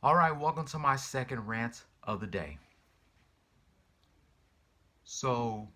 Alright, welcome to my second rant of the day. So,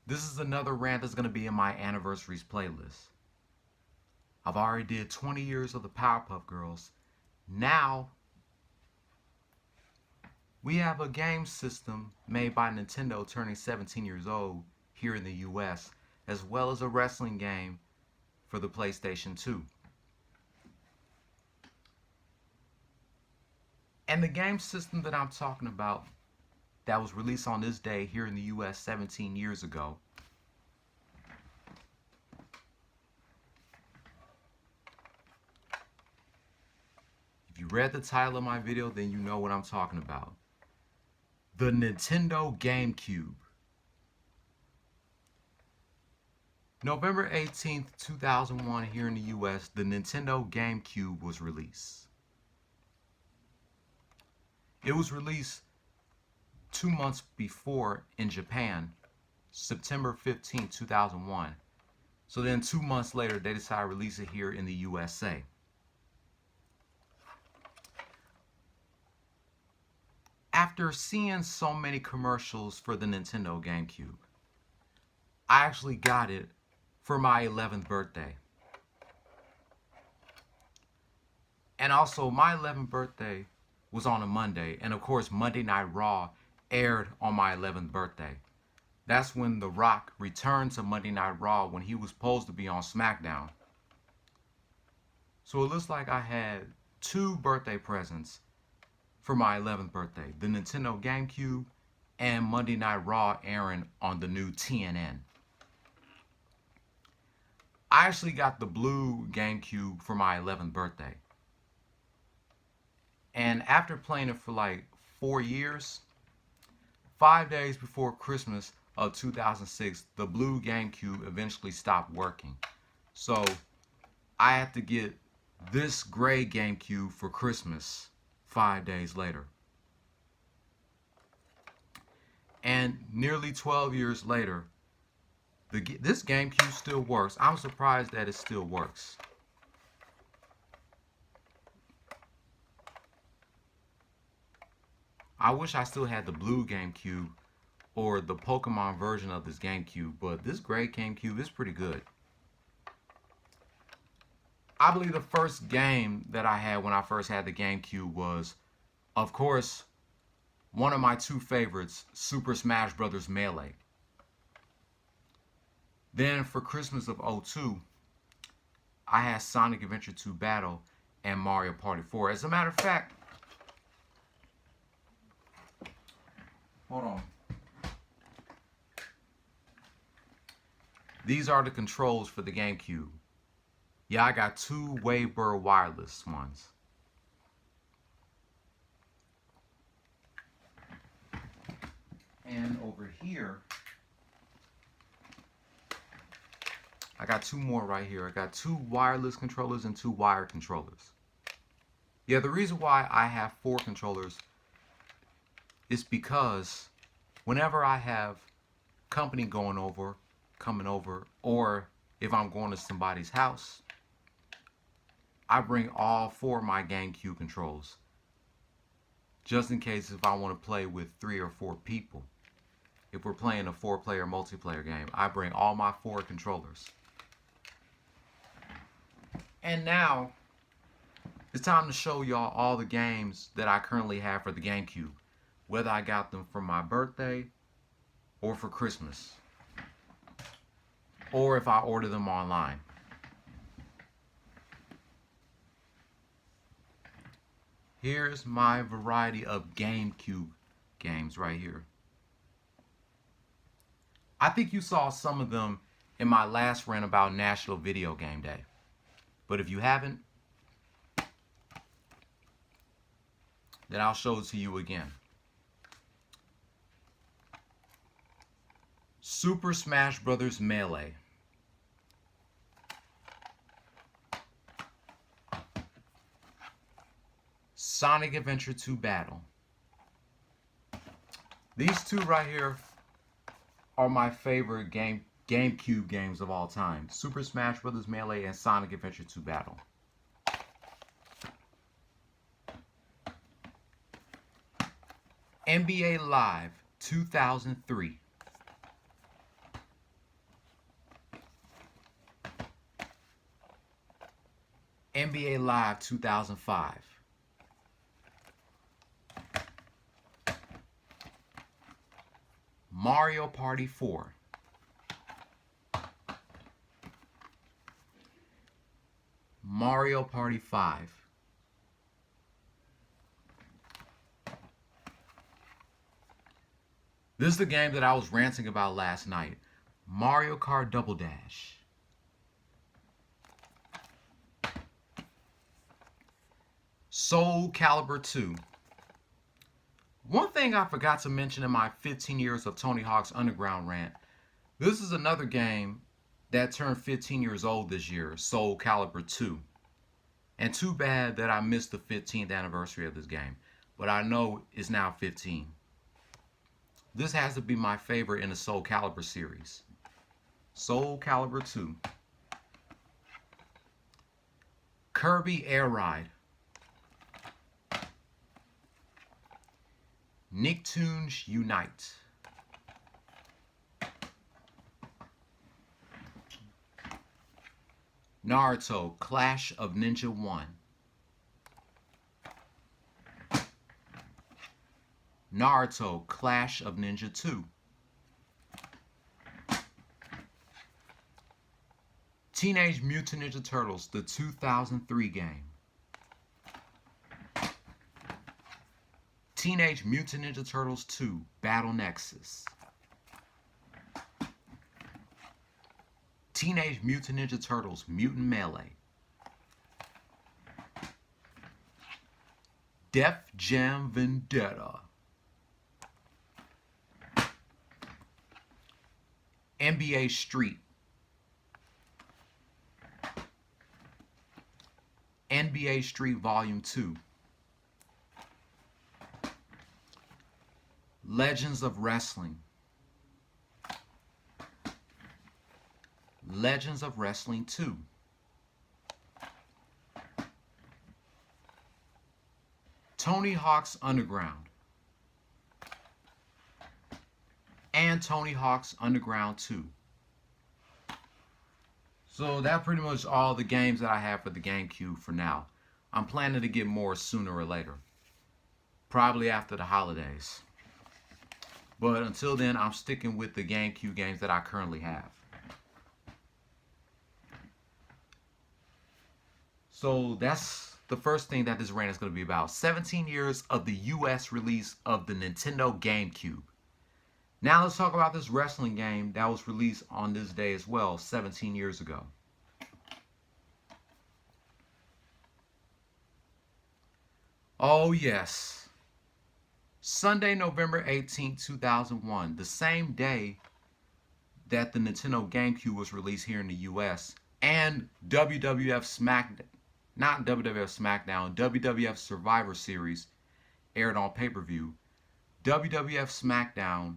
this is another rant that's going to be in my anniversaries playlist. I've already did 20 years of the Powerpuff Girls. Now, we have a game system made by Nintendo turning 17 years old here in the US, as well as a wrestling game for the PlayStation 2. And the game system that I'm talking about that was released on this day here in the US 17 years ago if you read the title of my video, then you know what I'm talking about. The Nintendo GameCube. November 18th, 2001 here in the US, the Nintendo GameCube was released. It was released 2 months before in Japan, September 15, 2001. So then 2 months later, they decided to release it here in the USA. After seeing so many commercials for the Nintendo GameCube, I actually got it for my 11th birthday. And also, my 11th birthday was on a Monday, and of course Monday Night Raw aired on my 11th birthday. That's when The Rock returned to Monday Night Raw when he was supposed to be on Smackdown. So it looks like I had 2 birthday presents for my 11th birthday. The Nintendo GameCube and Monday Night Raw airing on the new TNN. I actually got the blue GameCube for my 11th birthday. And after playing it for like 4 years, 5 days before Christmas of 2006, the blue GameCube eventually stopped working. So I had to get this gray GameCube for Christmas 5 days later. And nearly 12 years later, this GameCube still works. I'm surprised that it still works. I wish I still had the blue GameCube or the Pokemon version of this GameCube, but this gray GameCube is pretty good. I believe the first game that I had when I first had the GameCube was, of course, one of my 2 favorites, Super Smash Bros. Melee. Then for Christmas of '02, I had Sonic Adventure 2 Battle and Mario Party 4. As a matter of fact, hold on. These are the controls for the GameCube. Yeah, I got 2 Waveburr wireless ones. And over here, I got 2 more right here. I got 2 wireless controllers and 2 wired controllers. Yeah, the reason why I have 4 controllers is because whenever I have company coming over, or if I'm going to somebody's house, I bring all 4 of my GameCube controls, just in case if I want to play with 3 or 4 people. If we're playing a 4-player multiplayer game, I bring all my 4 controllers. And now, it's time to show y'all all the games that I currently have for the GameCube, whether I got them for my birthday or for Christmas, or if I order them online. Here's my variety of GameCube games right here. I think you saw some of them in my last rant about National Video Game Day. But if you haven't, then I'll show it to you again. Super Smash Bros. Melee. Sonic Adventure 2 Battle. These 2 right here are my favorite GameCube games of all time. Super Smash Bros. Melee and Sonic Adventure 2 Battle. NBA Live 2003. NBA Live 2005. Mario Party 4. Mario Party 5. This is the game that I was ranting about last night. Mario Kart Double Dash. Soul Calibur 2. One thing I forgot to mention in my 15 years of Tony Hawk's Underground rant, this is another game that turned 15 years old this year, Soul Calibur 2. And too bad that I missed the 15th anniversary of this game, but I know it's now 15. This has to be my favorite in the Soul Calibur series. Soul Calibur 2. Kirby Air Ride. Nicktoons Unite. Naruto Clash of Ninja 1. Naruto Clash of Ninja 2. Teenage Mutant Ninja Turtles, the 2003 game. Teenage Mutant Ninja Turtles 2, Battle Nexus. Teenage Mutant Ninja Turtles, Mutant Melee. Def Jam Vendetta. NBA Street. NBA Street Volume 2. Legends of Wrestling. Legends of Wrestling 2. Tony Hawk's Underground. And Tony Hawk's Underground 2. So that's pretty much all the games that I have for the GameCube for now. I'm planning to get more sooner or later. Probably after the holidays. But until then, I'm sticking with the GameCube games that I currently have. So that's the first thing that this rant is going to be about. 17 years of the US release of the Nintendo GameCube. Now let's talk about this wrestling game that was released on this day as well, 17 years ago. Oh yes. Sunday, November 18, 2001, the same day that the Nintendo GameCube was released here in the US, and WWF Smackdown, not WWF Smackdown, WWF Survivor Series aired on pay-per-view. WWF Smackdown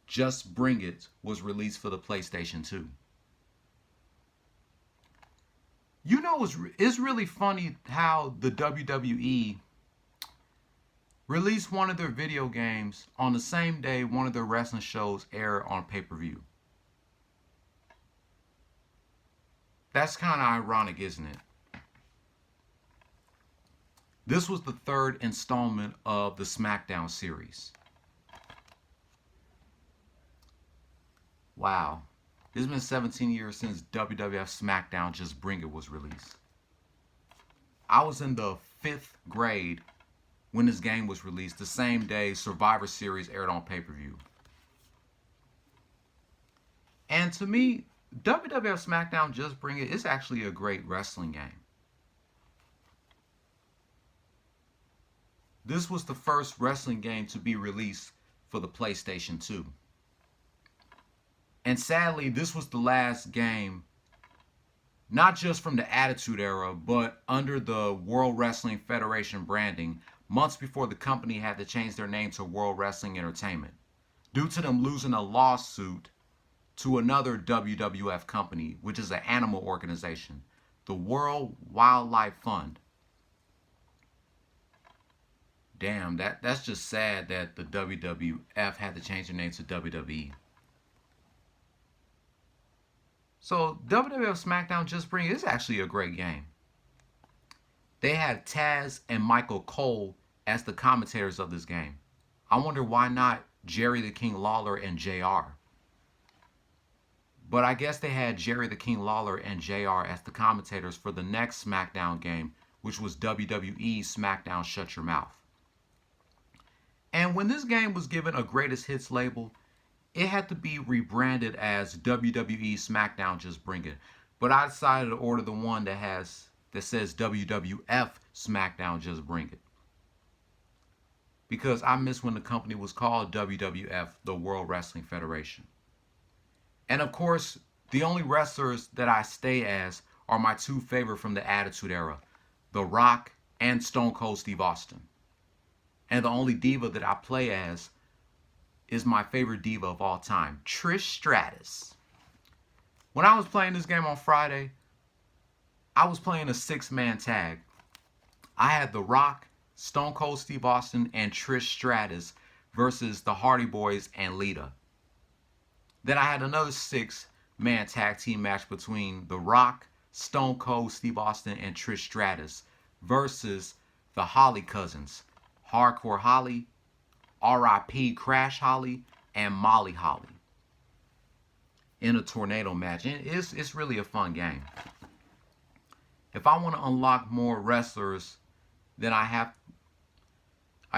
Just Bring It was released for the PlayStation 2. You know, it's really funny how the WWE released one of their video games on the same day one of their wrestling shows air on pay-per-view. That's kind of ironic, isn't it? This was the third installment of the Smackdown series. Wow. It's been 17 years since WWF Smackdown Just Bring It was released. I was in the 5th grade when this game was released, the same day Survivor Series aired on pay-per-view. And to me, WWF Smackdown Just Bring It is actually a great wrestling game. This was the first wrestling game to be released for the PlayStation 2. And sadly, this was the last game, not just from the Attitude Era, but under the World Wrestling Federation branding, months before the company had to change their name to World Wrestling Entertainment, due to them losing a lawsuit to another WWF company, which is an animal organization, the World Wildlife Fund. Damn, that's just sad that the WWF had to change their name to WWE. So WWF Smackdown Just Bring It is actually a great game. They had Taz and Michael Cole as the commentators of this game. I wonder why not Jerry the King Lawler and JR. But I guess they had Jerry the King Lawler and JR as the commentators for the next SmackDown game, which was WWE Smackdown Shut Your Mouth. And when this game was given a greatest hits label, it had to be rebranded as WWE Smackdown Just Bring It. But I decided to order the one that says WWF Smackdown Just Bring It. Because I miss when the company was called WWF, the World Wrestling Federation. And of course, the only wrestlers that I stay as are my two favorite from the Attitude Era, The Rock and Stone Cold Steve Austin. And the only diva that I play as is my favorite diva of all time, Trish Stratus. When I was playing this game on Friday, I was playing a 6-man tag. I had The Rock, Stone Cold Steve Austin, and Trish Stratus versus the Hardy Boys and Lita. Then I had another 6-man tag team match between The Rock, Stone Cold Steve Austin, and Trish Stratus versus the Holly Cousins, Hardcore Holly, R.I.P. Crash Holly, and Molly Holly in a tornado match. And it's really a fun game. If I want to unlock more wrestlers, then I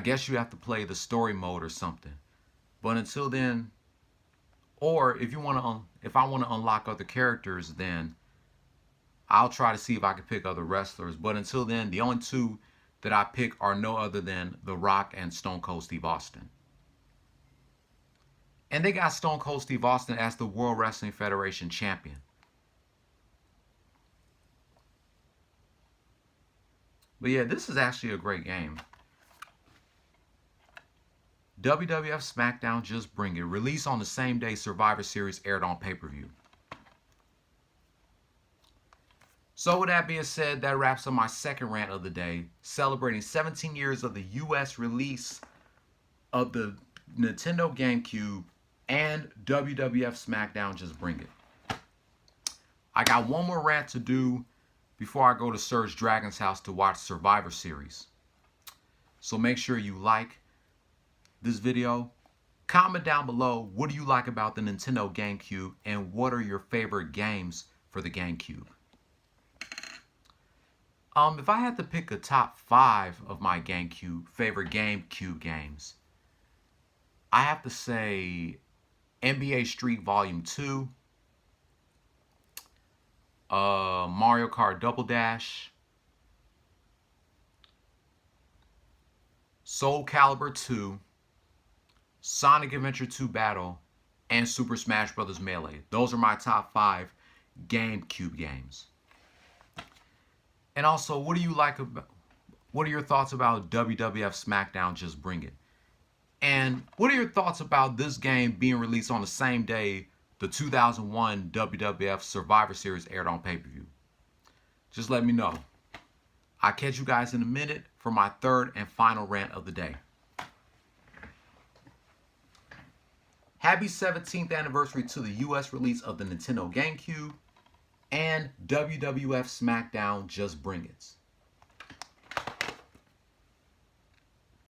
guess you have to play the story mode or something. But until then, or if I want to unlock other characters, then I'll try to see if I can pick other wrestlers. But until then, the only two that I pick are no other than The Rock and Stone Cold Steve Austin. And they got Stone Cold Steve Austin as the World Wrestling Federation champion. But yeah, this is actually a great game. WWF Smackdown Just Bring It. Released on the same day Survivor Series aired on pay-per-view. So with that being said, that wraps up my second rant of the day, celebrating 17 years of the US release of the Nintendo GameCube and WWF Smackdown Just Bring It. I got one more rant to do before I go to Serge Dragon's house to watch Survivor Series. So make sure you like this video. Comment down below, what do you like about the Nintendo GameCube and what are your favorite games for the GameCube? If I had to pick a top 5 of my favorite GameCube games, I have to say NBA Street Volume 2, Mario Kart Double Dash, Soul Calibur 2, Sonic Adventure 2 Battle, and Super Smash Bros. Melee. Those are my top 5 GameCube games. And also, what are your thoughts about WWF Smackdown Just Bring It? And what are your thoughts about this game being released on the same day the 2001 WWF Survivor Series aired on pay-per-view? Just let me know. I'll catch you guys in a minute for my third and final rant of the day. Happy 17th anniversary to the US release of the Nintendo GameCube and WWF Smackdown Just Bring It.